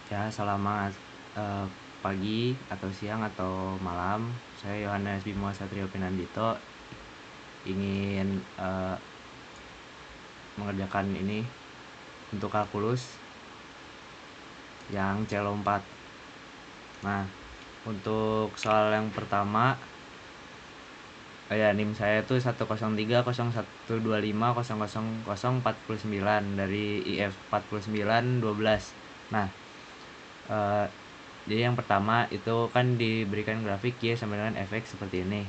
Ya, selamat pagi atau siang atau malam. Saya Yohanes Bimo Satrio Pinandito ingin mengerjakan ini untuk kalkulus yang C4. Nah, untuk soal yang pertama, NIM saya itu 1030125000049 dari IF 4912. Nah, eh, jadi yang pertama itu kan diberikan grafik Y sama dengan fx seperti ini.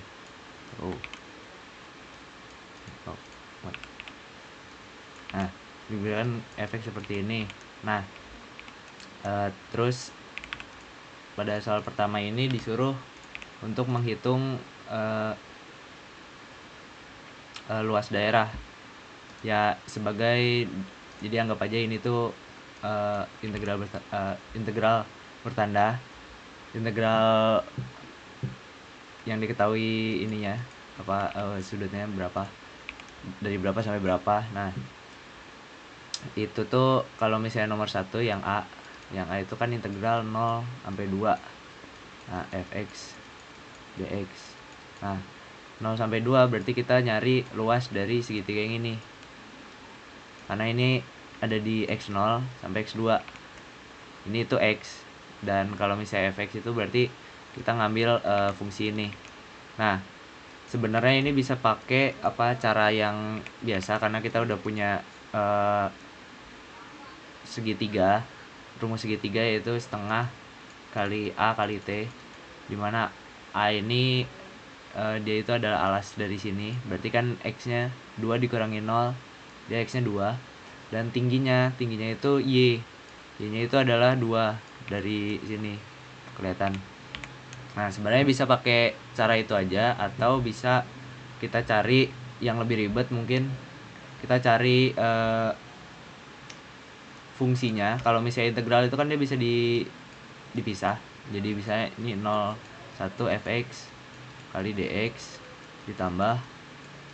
Nah, diberikan fx seperti ini. Nah, terus pada soal pertama ini disuruh untuk menghitung luas daerah. Ya, jadi anggap aja ini tuh integral bertanda. Integral yang diketahui ininya sudutnya berapa, dari berapa sampai berapa. Nah, itu tuh kalau misalnya nomor 1 yang A itu kan integral 0 sampai 2. Nah, fx dx. Nah, 0 sampai 2 berarti kita nyari luas dari segitiga yang ini, karena ini ada di x0 sampai x2. Ini itu x, dan kalau misalnya fx itu berarti kita ngambil fungsi ini. Nah, sebenarnya ini bisa pakai cara yang biasa, karena kita udah punya segitiga, rumus segitiga, yaitu setengah kali A kali T, dimana A ini dia itu adalah alas dari sini, berarti kan X nya 2 dikurangi 0, dia X nya 2, dan tingginya itu Y nya itu adalah 2, dari sini kelihatan. Nah, sebenarnya bisa pakai cara itu aja, atau bisa kita cari yang lebih ribet. Mungkin kita cari fungsinya. Kalau misalnya integral itu kan dia bisa dipisah. Jadi misalnya ini 0 1 fx kali dx ditambah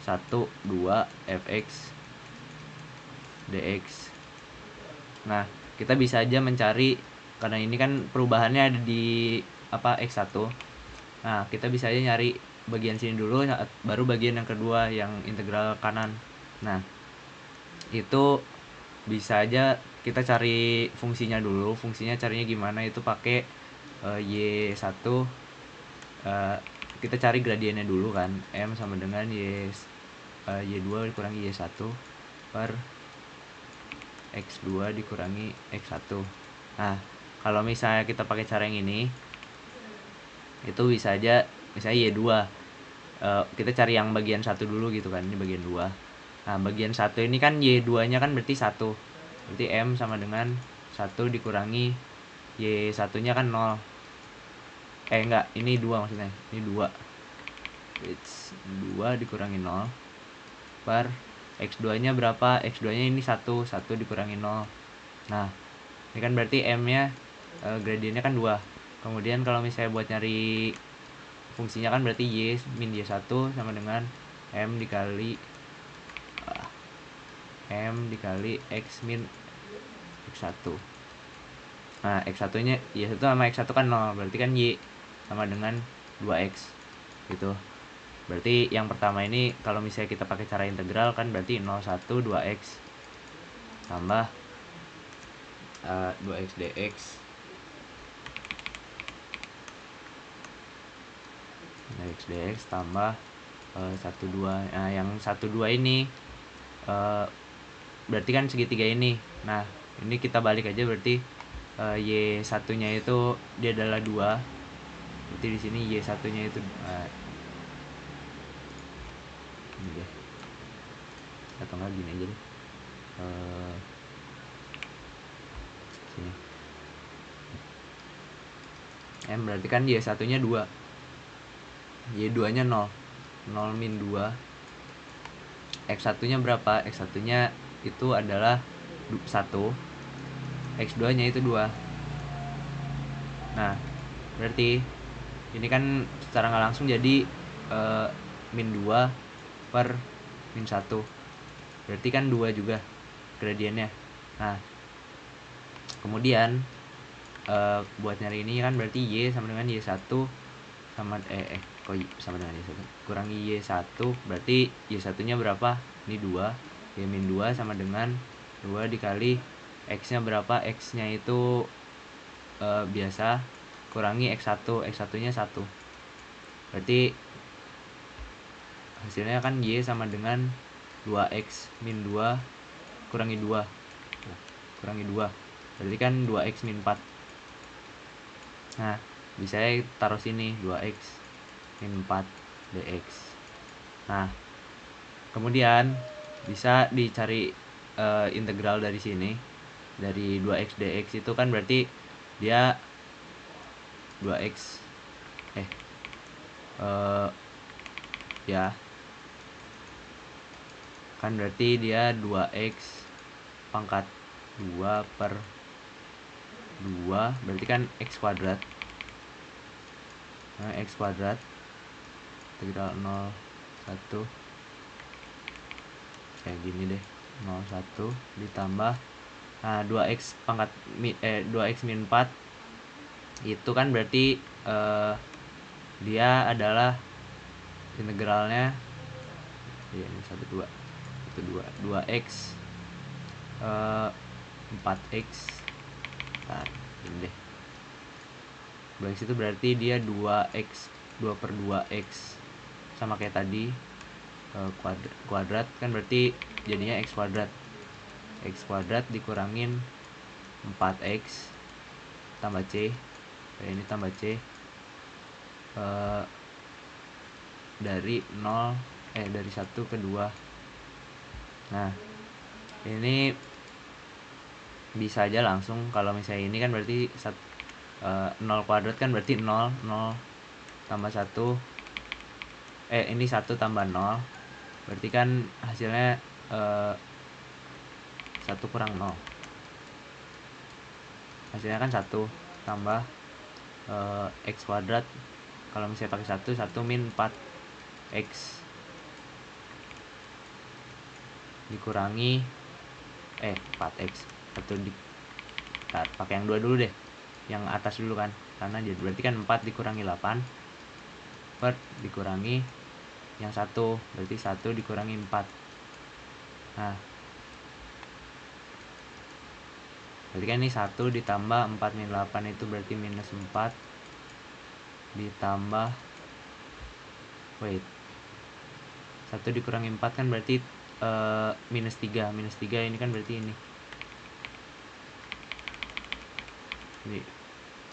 1 2 fx dx. Nah, kita bisa aja mencari, karena ini kan perubahannya ada di x1. Nah, kita bisa aja nyari bagian sini dulu, baru bagian yang kedua yang integral kanan. Nah, itu bisa aja kita cari fungsinya dulu. Fungsinya carinya gimana, itu pakai y1. Kita cari gradiennya dulu kan, m sama dengan y2 dikurangi y1 per x2 dikurangi x1. Nah, kalau misalnya kita pakai cara yang ini, itu bisa aja misalnya y2, kita cari yang bagian 1 dulu gitu kan, ini bagian 2. Nah, bagian 1 ini kan y2 nya kan berarti 1, berarti m sama dengan 1 dikurangi y1 nya kan 0. Enggak, ini 2 maksudnya, ini 2. It's 2 dikurangi 0 per x2 nya berapa, x2 nya ini 1 dikurangi 0. Nah, ini kan berarti m nya gradiennya kan 2. Kemudian kalau misalnya buat nyari fungsinya kan berarti y min y1 sama dengan m dikali x min x1. Nah, x1 nya y1 sama x1 kan 0, berarti kan y sama dengan 2x gitu. Berarti yang pertama ini kalau misalnya kita pakai cara integral kan berarti 0 1 2x tambah 2x dx. X dx tambah 1 2. Nah, yang 1 2 ini berarti kan segitiga ini. Nah, ini kita balik aja, berarti y1 nya itu dia adalah 2. Berarti di sini y1 nya itu ini deh, atau enggak gini aja deh, sini m berarti kan y1 nya 2, y2 nya 0 min 2. x1 nya berapa, x1 nya itu adalah 1, x2 nya itu 2. Nah, berarti ini kan secara nggak langsung jadi min 2 per min 1, berarti kan 2 juga gradiennya. Nah, kemudian buat nyari ini kan berarti Y sama dengan Y1 sama kok sama dengan Y1 kurangi Y1 berarti Y1 nya berapa, ini 2, Y min 2 sama dengan 2 dikali X nya berapa, X nya itu biasa kurangi X1, X1 nya 1, berarti hasilnya kan Y sama dengan 2X min 2 kurangi 2 kurangi 2 berarti kan 2X min 4. Nah bisa taruh sini 2X min 4 dx. Nah kemudian bisa dicari integral dari sini, dari 2x dx itu kan berarti dia 2x ya kan berarti dia 2x pangkat 2 per 2 berarti kan x kuadrat. Nah, x kuadrat integral 0 1 kayak gini deh, 01 ditambah 2x pangkat 2x min 4 itu kan berarti dia adalah integralnya ya ini 2x 4x ini deh 2x itu berarti dia 2x 2 per 2x sama kayak tadi kuadrat kan berarti jadinya x kuadrat dikurangin 4x tambah c ini tambah c dari 0 dari 1 ke 2. Nah ini bisa aja langsung kalau misalnya ini kan berarti 0 kuadrat kan berarti 0 tambah 1 ini 1 tambah 0 berarti kan hasilnya 1 kurang 0 hasilnya kan 1 tambah x kuadrat kalau misalnya pakai 1 min 4x dikurangi 4x 1 pakai yang 2 dulu deh, yang atas dulu kan karena jadi berarti kan 4 dikurangi 8 per dikurangi yang 1 berarti 1 dikurangi 4. Nah berarti kan ini 1 ditambah 4 min 8 itu berarti minus 4 ditambah 1 dikurangi 4 kan berarti minus 3 ini kan berarti ini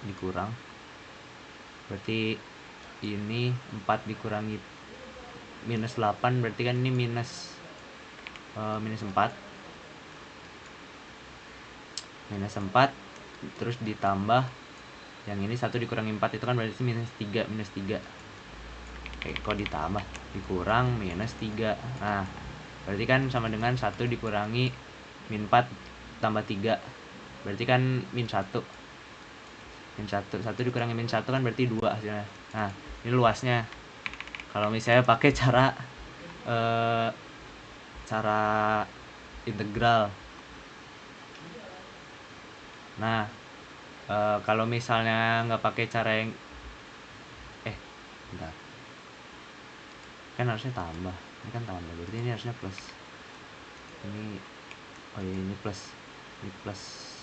dikurang berarti ini 4 dikurangi minus 8 berarti kan ini minus 4 terus ditambah yang ini 1 dikurangi 4 itu kan berarti minus 3 kok ditambah dikurang minus 3. Nah berarti kan sama dengan 1 dikurangi min 4 tambah 3 berarti kan min 1 1 dikurangi min 1 kan berarti 2 hasilnya. Nah ini luasnya kalau misalnya pakai cara integral. Nah kalau misalnya nggak pakai cara yang bentar, kan harusnya tambah, ini kan tambah berarti ini harusnya plus, ini ini plus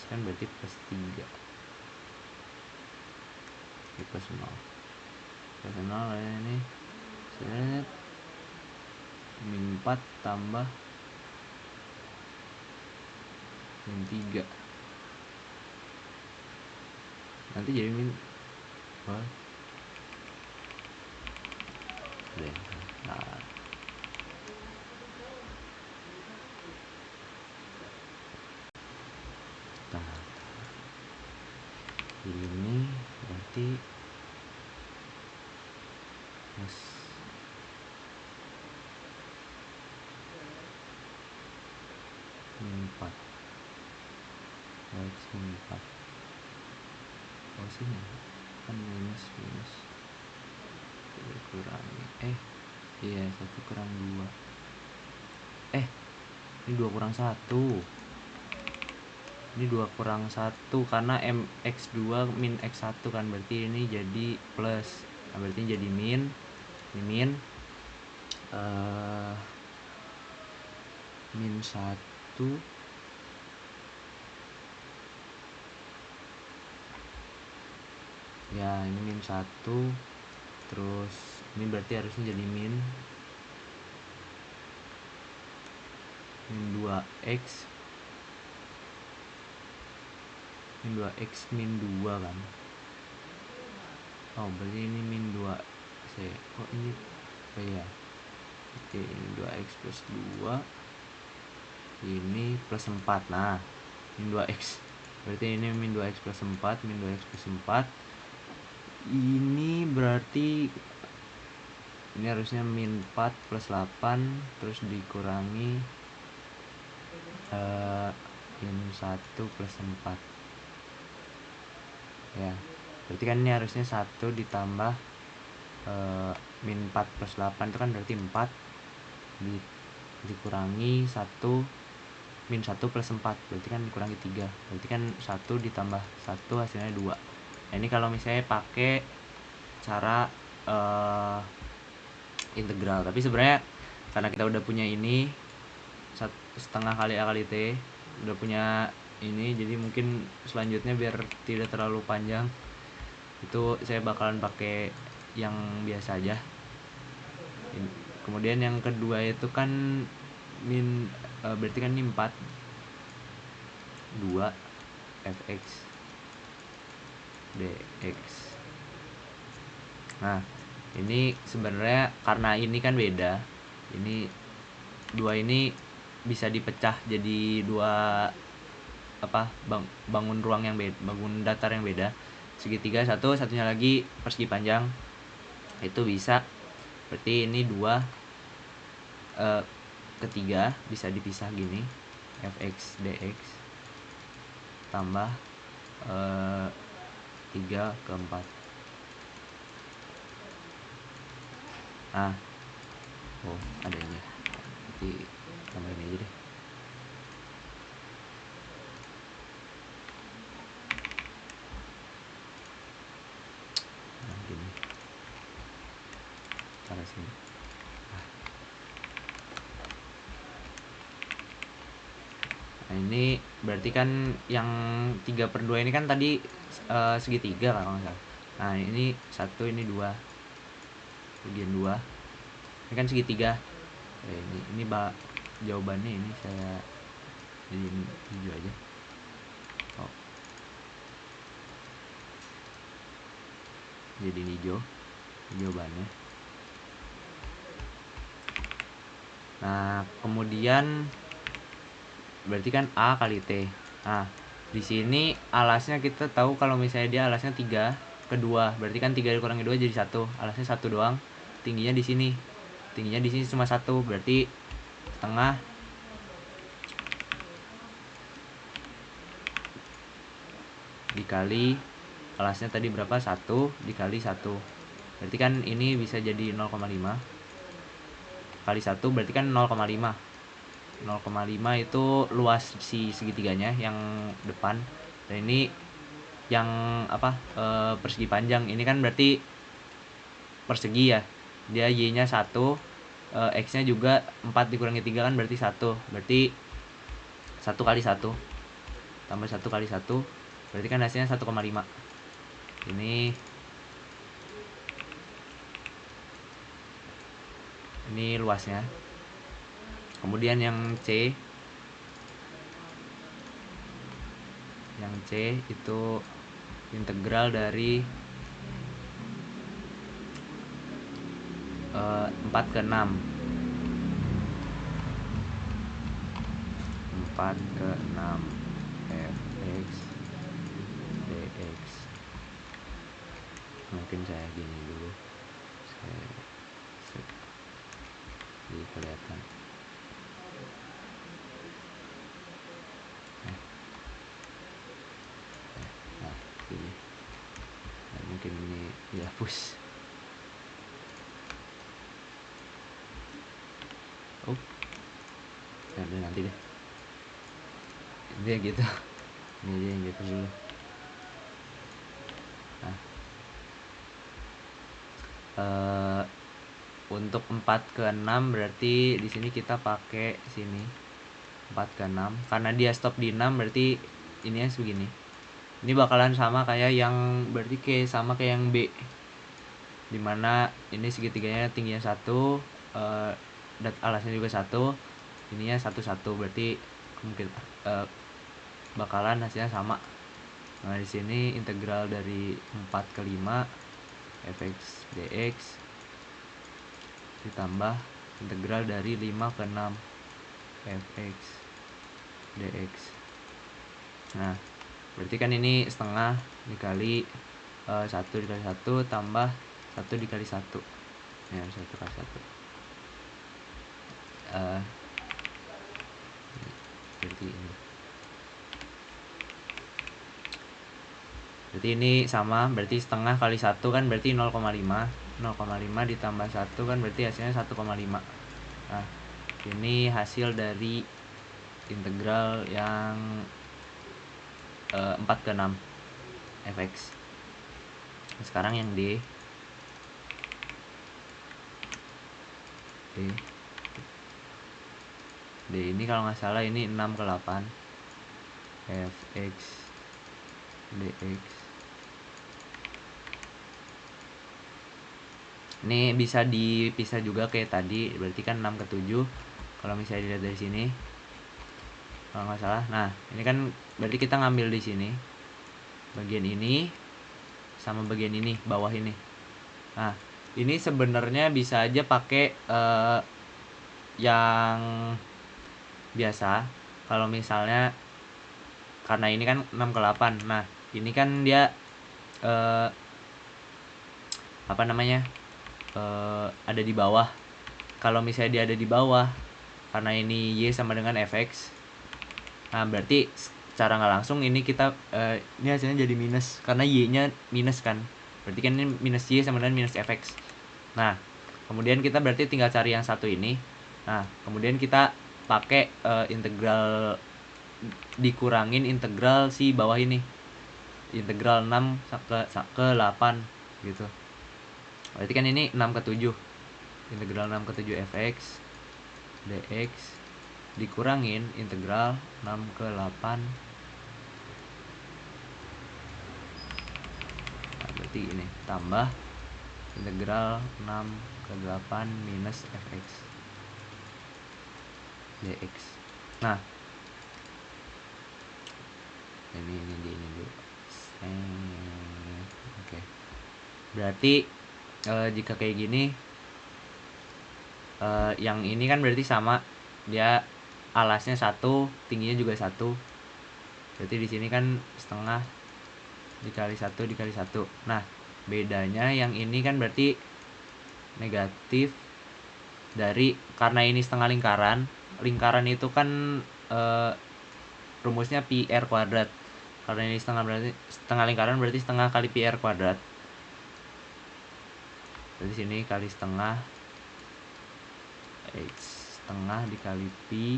kan berarti plus 3 ini plus 0 ini sebenarnya min 4 tambah min 3 nanti jadi min ini berarti plus min 4 x min 4 sini kan minus kurangi iya 1 kurang 2 ini 2 kurang 1 Ini 2 kurang 1 karena mx2 min x1 kan, berarti ini jadi plus. Nah, berarti jadi min. Ini min min 1 ya, ini min 1, terus ini berarti harusnya jadi min 2x min 2 kan. Oh, berarti ini min 2 ini apa ya? Oke, ini 2x plus 2, ini plus 4. Nah, min 2x, berarti ini min 2x plus 4, min 2x plus 4. Ini berarti ini harusnya min 4 plus 8, terus dikurangi min 1 plus 4 ya, berarti kan ini harusnya 1 ditambah min 4 plus 8 itu kan berarti 4 dikurangi 1 min 1 plus 4, berarti kan dikurangi 3, berarti kan 1 ditambah 1 hasilnya 2. Nah, ini kalau misalnya pakai cara integral, tapi sebenarnya karena kita udah punya ini setengah kali A kali T, udah punya ini, jadi mungkin selanjutnya biar tidak terlalu panjang itu saya bakalan pakai yang biasa aja. Kemudian yang kedua itu kan min berarti kan ini 4 2 fx dx. Nah, ini sebenarnya karena ini kan beda, ini 2 ini bisa dipecah jadi 2 bangun ruang yang beda, bangun datar yang beda, segitiga satu, satunya lagi persegi panjang, itu bisa. Berarti ini 2 ketiga bisa dipisah gini, fx dx tambah 3 ke 4. Nah, oh ada ini, berarti tambahin aja deh. Nah, gini cara sini. Nah, ini berarti kan yang 3/2 ini kan tadi segitiga kalau nggak salah. Nah, ini 1, ini 2, bagian 2 ini kan segitiga. Ini jawabannya ini saya jadiin hijau aja. Oh, jadi hijau jawabannya. Nah, kemudian berarti kan A kali T. Nah, di sini alasnya kita tahu kalau misalnya dia alasnya 3 ke 2, berarti kan 3 dikurangi 2 jadi 1. Alasnya 1 doang. Tingginya di sini. Tingginya di sini cuma 1, berarti setengah dikali alasnya tadi berapa? 1 dikali 1. Berarti kan ini bisa jadi 0,5 kali 1, berarti kan 0,5. 0,5 itu luas si segitiganya yang depan. Dan ini yang persegi panjang. Ini kan berarti persegi ya. Dia y-nya 1, x-nya juga 4 dikurangi 3 kan berarti 1. Berarti 1 kali 1 tambah 1 kali 1, berarti kan hasilnya 1,5. Ini luasnya. Kemudian yang C itu integral dari 4 ke 6. 4 ke 6 fx dx. Mungkin saya gini dulu, jadi kelihatan. Nah, ini mungkin ini dihapus. Oh, nanti deh. Dia gitu. Ini aja yang gitu dulu. Nah, untuk 4 ke 6 berarti di sini kita pakai sini 4 ke 6 karena dia stop di 6 berarti ini ya segini. Ini bakalan sama kayak yang berarti sama kayak yang B, dimana ini segitiganya tingginya 1, dan alasnya juga 1, ininya 1 berarti mungkin bakalan hasilnya sama. Nah di sini integral dari 4 ke 5 fx dx ditambah integral dari 5 ke 6 fx dx. Nah berarti kan ini setengah dikali 1 dikali 1 tambah 1 dikali 1 ya, 1 kali 1 berarti ini. Berarti ini sama, berarti setengah kali 1 kan berarti 0,5 ditambah 1 kan berarti hasilnya 1,5. Nah ini hasil dari integral yang 4 ke 6 fx. Sekarang yang D ini kalau nggak salah ini 6 ke 8 fx dx. Ini bisa dipisah juga kayak tadi, berarti kan 6 ke 7 kalau misalnya dilihat dari sini kalau nggak salah. Nah ini kan berarti kita ngambil di sini bagian ini sama bagian ini bawah ini. Nah ini sebenarnya bisa aja pakai yang biasa kalau misalnya karena ini kan 6 ke 8. Nah ini kan dia apa namanya ada di bawah. Kalau misalnya dia ada di bawah karena ini Y sama dengan fx, nah berarti secara nggak langsung ini kita ini hasilnya jadi minus karena Y nya minus kan, berarti kan ini minus Y sama dengan minus fx. Nah kemudian kita berarti tinggal cari yang satu ini. Nah kemudian kita pakai integral dikurangin integral si bawah ini, integral 6 ke 8 gitu. Berarti kan ini 6 ke 7, integral 6 ke 7 fx dx dikurangin integral 6 ke 8. Nah, berarti ini tambah integral 6 ke 8 minus fx dx. Nah ini dulu. Oke. Berarti jika kayak gini yang ini kan berarti sama, dia alasnya 1, tingginya juga 1. Berarti di sini kan setengah dikali 1 dikali 1. Nah bedanya yang ini kan berarti negatif dari, karena ini setengah lingkaran. Lingkaran itu kan rumusnya pi r kuadrat. Karena ini berarti setengah lingkaran berarti setengah kali pi r kuadrat. Berarti sini kali setengah setengah dikali pi.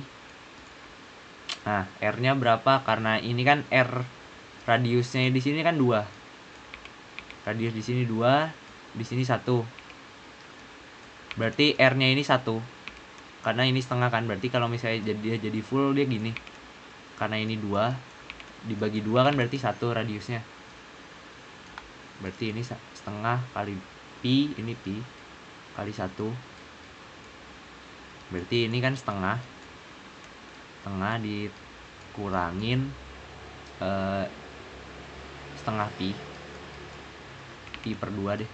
Nah r nya berapa, karena ini kan r radiusnya di sini kan 2, radius di sini 2, di sini 1, berarti r nya ini 1 karena ini setengah kan. Berarti kalau misalnya dia jadi full dia gini, karena ini 2 dibagi 2 kan berarti 1 radiusnya. Berarti ini setengah kali pi, ini pi kali 1, berarti ini kan setengah dikurangin setengah pi per 2 deh,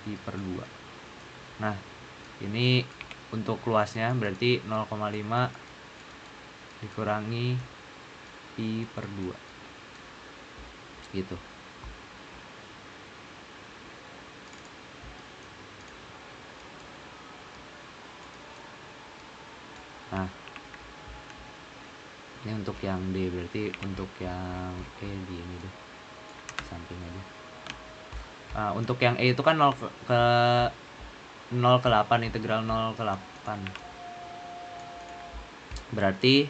pi per 2. Nah ini untuk luasnya berarti 0,5 dikurangi pi per 2 gitu. Nah ini untuk yang D, berarti untuk yang E di ini deh, samping aja. Nah untuk yang E itu kan 0 ke 8, integral 0 ke 8. Berarti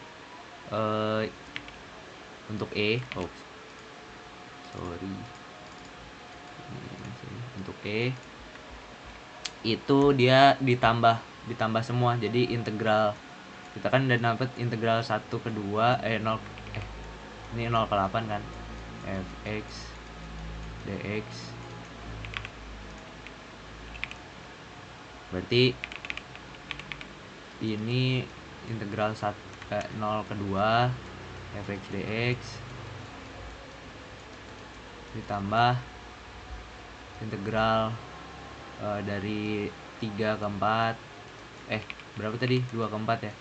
untuk E, sorry, untuk E itu dia ditambah semua, jadi integral kita kan udah dapet integral 1 ke 2 0 ini 0 ke 8 kan, fx dx berarti ini integral 0 ke 2 fx dx ditambah integral dari 3 ke 4 berapa tadi, 2 ke 4 ya,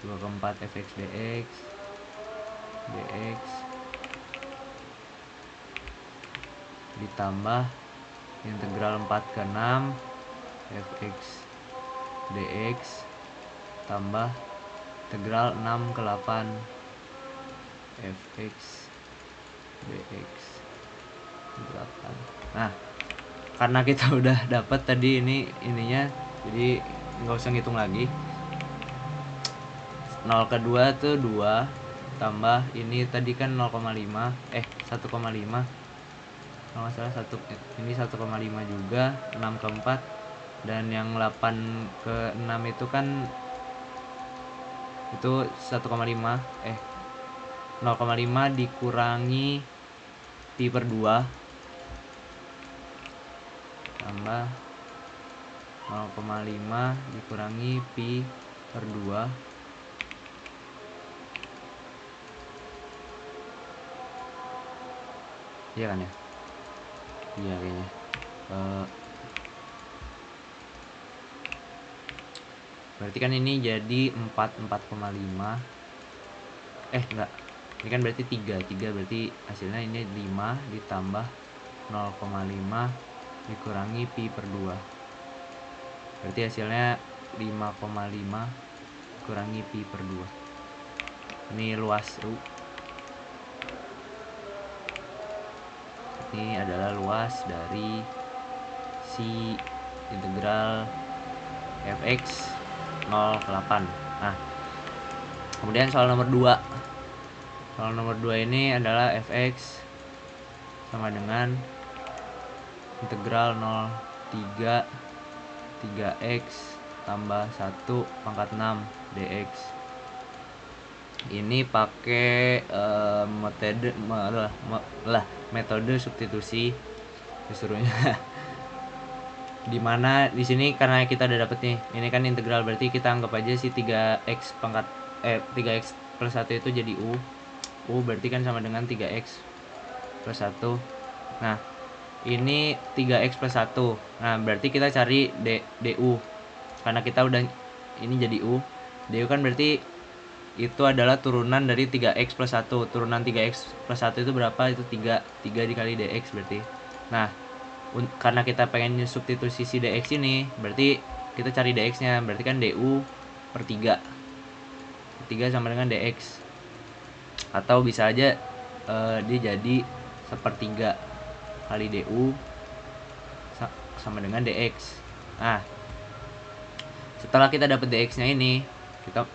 2 ke 4 fx dx ditambah integral 4 ke 6 fx dx tambah integral 6 ke 8 fx dx 8. Nah, karena kita udah dapat tadi ininya, jadi nggak usah ngitung lagi. 0 ke 2 tuh 2 tambah ini tadi kan 0,5 1,5 kalau nggak salah ini 1,5 juga, 6 ke 4 dan yang 8 ke 6 itu kan itu 1,5 0,5 dikurangi pi per 2 tambah 0,5 dikurangi pi per 2 iya kan ya, iya kayaknya berarti kan ini jadi 4,5 enggak, ini kan berarti 3 berarti hasilnya ini 5 ditambah 0,5 dikurangi pi per 2 berarti hasilnya 5,5 dikurangi pi per 2. Ini luas ini adalah luas dari si integral fx 0 ke 8. Nah, kemudian soal nomor 2 ini adalah fx sama dengan integral 0,3 3x tambah 1 pangkat 6 dx. Ini pakai metode substitusi disuruhnya. Dimana di sini karena kita udah dapet nih, ini kan integral, berarti kita anggap aja si 3x 3x plus 1 itu jadi u berarti kan sama dengan 3x plus 1. Nah, ini 3x plus 1. Nah, berarti kita cari du. Karena kita udah ini jadi u. Du kan berarti itu adalah turunan dari 3x plus 1. Turunan 3x plus 1 itu berapa? Itu 3 dikali dx berarti. Nah, karena kita pengen substitusi si dx ini, berarti kita cari dx-nya. Berarti kan du per 3. 3 sama dengan dx. Atau bisa aja dia jadi sepertiga kali du sama dengan dx. Nah, setelah kita dapat dx-nya ini, kita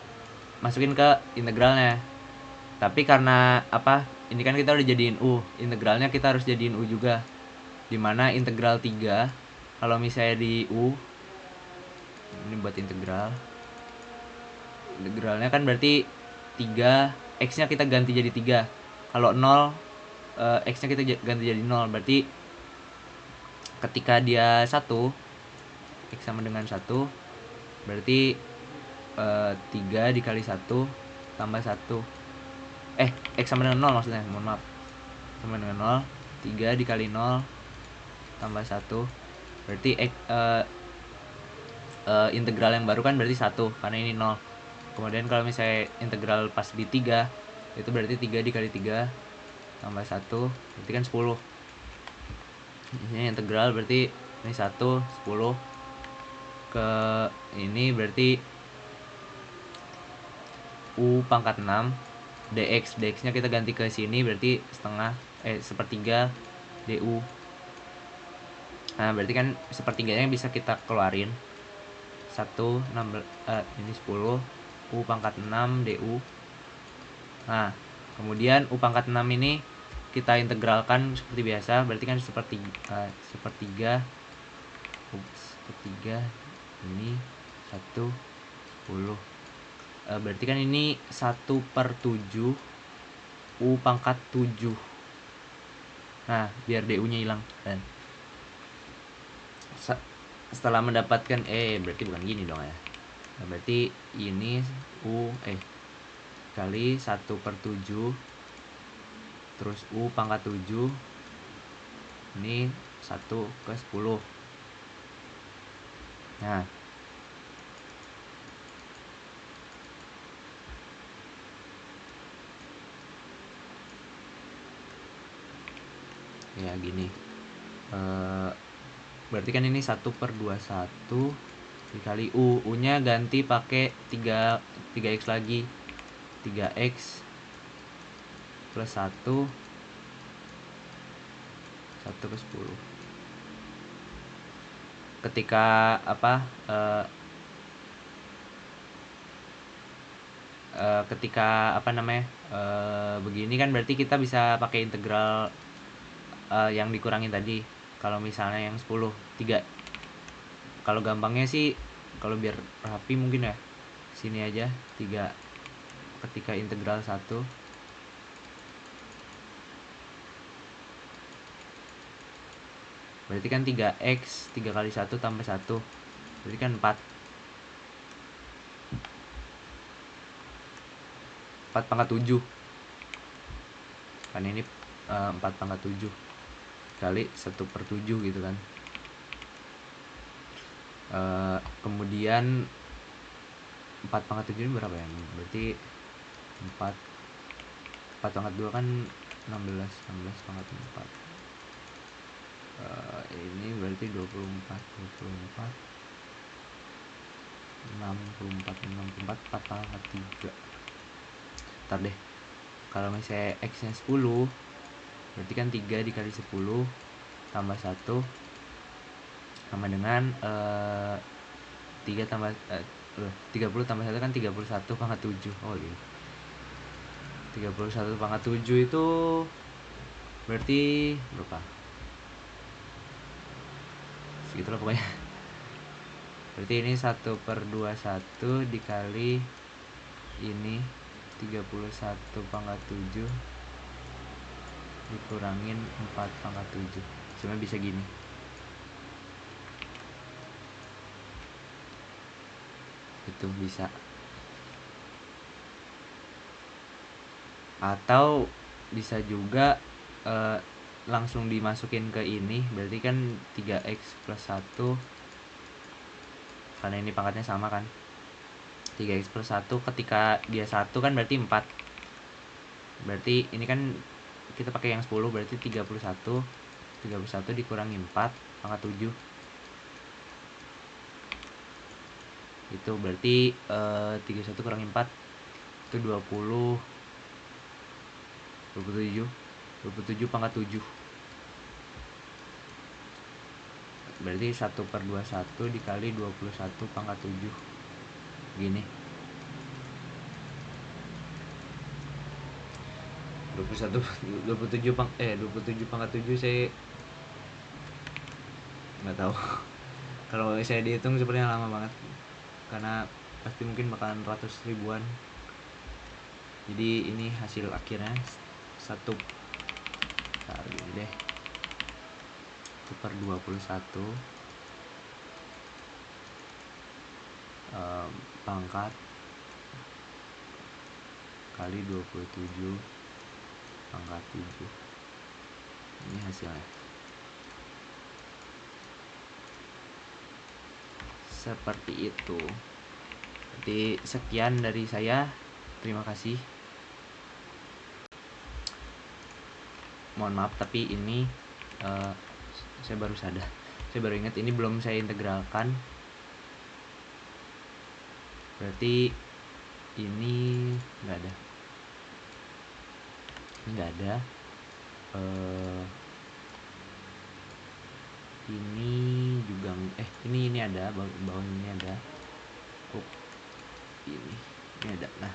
masukin ke integralnya. Tapi karena ini kan kita udah jadiin u, integralnya kita harus jadiin u juga. Dimana integral 3 kalau misalnya di u ini buat integralnya kan berarti 3 x-nya kita ganti jadi 3. Kalau 0 x-nya kita ganti jadi 0. Berarti ketika dia 1 x sama dengan 1 berarti 3 dikali 1 tambah 1 x sama dengan 0 maksudnya, mohon maaf, sama dengan 0. 3 dikali 0 tambah 1 berarti integral yang baru kan berarti 1 karena ini 0. Kemudian kalau misalnya integral pas di 3 itu berarti 3 dikali 3 tambah 1 berarti kan 10. Ini integral berarti ini 1 10 ke ini berarti u pangkat 6 dx nya kita ganti ke sini berarti sepertiga du. Nah, berarti kan sepertiganya bisa kita keluarin 16 ini 10 u pangkat 6 du. Nah, Kemudian U pangkat 6 ini kita integralkan seperti biasa, berarti kan sepertiga ini 1/10. Berarti kan ini 1/7 U pangkat 7. Nah, biar DU nya hilang. Dan setelah mendapatkan berarti bukan gini dong ya. Nah, berarti ini U kali 1/7 terus U pangkat 7 ini 1/10. Nah, ya gini, berarti kan ini 1/21 dikali U nya ganti pakai 3x lagi, 3x plus 1 1/10. Ketika begini kan berarti kita bisa pakai integral yang dikurangin tadi. Kalau misalnya yang 10 3, kalau gampangnya sih, kalau biar rapi mungkin ya sini aja 3 ketika integral 1 berarti kan 3x 3 kali 1 tambah 1 berarti kan 4 pangkat 7 kan ini 4 pangkat 7 kali 1/7 gitu kan. Kemudian 4 pangkat 7 ini berapa ya? Berarti 4 pangkat 2 kan 16 pangkat 4. Ini berarti 24 64 4 pangkat 3. Ntar deh, kalau misalnya x nya 10 berarti kan 3 dikali 10 tambah 1 sama dengan 30 tambah 1 kan 31 pangkat 7. Oh iya, 31 pangkat 7 itu berarti berapa? Segitulah pokoknya. Berarti ini 1/21 dikali ini 31 pangkat 7 dikurangin 4 pangkat 7. Sebenarnya bisa gini. Itu bisa. Atau bisa juga langsung dimasukin ke ini, berarti kan 3x plus 1 karena ini pangkatnya sama kan, 3x plus 1 ketika dia 1 kan berarti 4, berarti ini kan kita pakai yang 10 berarti 31 dikurangi 4 pangkat 7 itu berarti 31 kurangi 4 itu 27 pangkat 7 berarti 1/21 dikali 21 pangkat 7 gini, 27 pangkat 7 saya nggak tahu. Kalau saya dihitung sebenarnya lama banget karena pasti mungkin bakalan ratus ribuan. Jadi ini hasil akhirnya 1 gini deh, 1/21 pangkat kali 27 pangkat 7. Ini hasilnya seperti itu. Jadi sekian dari saya, terima kasih. Mohon maaf tapi ini saya baru ingat ini belum saya integralkan, berarti ini nggak ada, ini juga ini ada, bawah ini ada, ini ada. Nah,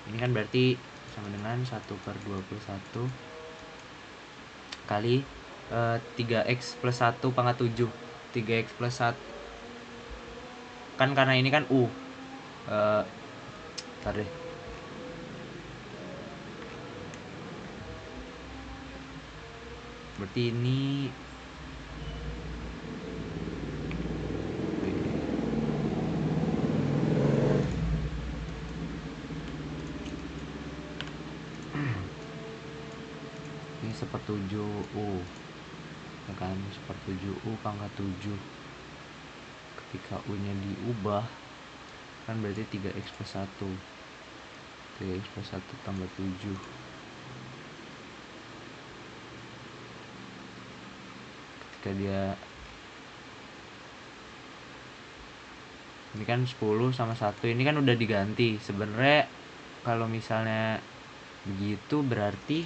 ini kan berarti sama dengan 1/21 kali 3x plus 1 pangkat 7. 3x plus 1 kan karena ini kan U. Bentar deh. Berarti ini ini 1/7U ya kan, 1/7U pangkat 7. Ketika U nya diubah kan berarti 3x plus 1. 3x plus 1 tambah 7. Ketika dia ini kan 10 sama 1 ini kan udah diganti. Sebenarnya kalau misalnya begitu berarti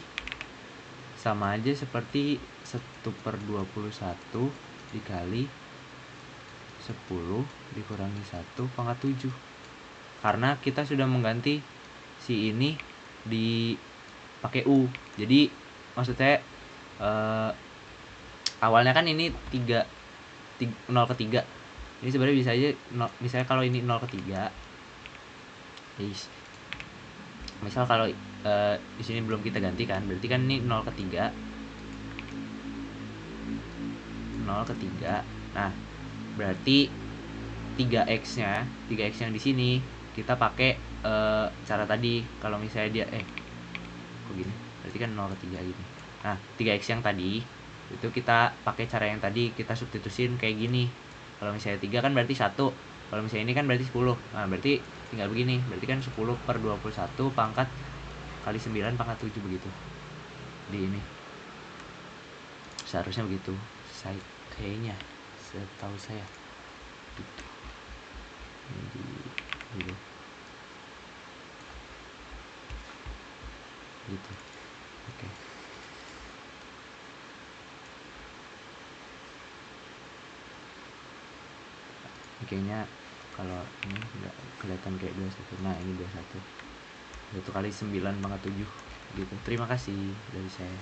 sama aja seperti 1/21 dikali 10 dikurangi 1 pangkat 7. Karena kita sudah mengganti si ini dipakai U. Jadi maksudnya awalnya kan ini 0/3. Ini sebenarnya bisa aja misalnya kalau ini 0/3. Misal kalau di sini belum kita ganti kan, berarti kan ini 0/3. 0/3. Nah, berarti 3x yang di sini kita pakai cara tadi. Kalau misalnya dia kok gini? Berarti kan 0/3 gini. Nah, 3x yang tadi itu kita pakai cara yang tadi, kita substitusin kayak gini. Kalau misalnya 3 kan berarti 1. Kalau misalnya ini kan berarti 10. Nah, berarti tinggal begini. Berarti kan 10/21 pangkat kali 9 pangkat 7 begitu. Di ini. Seharusnya begitu. Kayaknya setahu saya gitu. Gitu. Oke. Kayaknya kalau ini nggak kelihatan kayak 21. Nah, ini 21. 1 kali 9 pangkat 7 gitu. Terima kasih dari saya.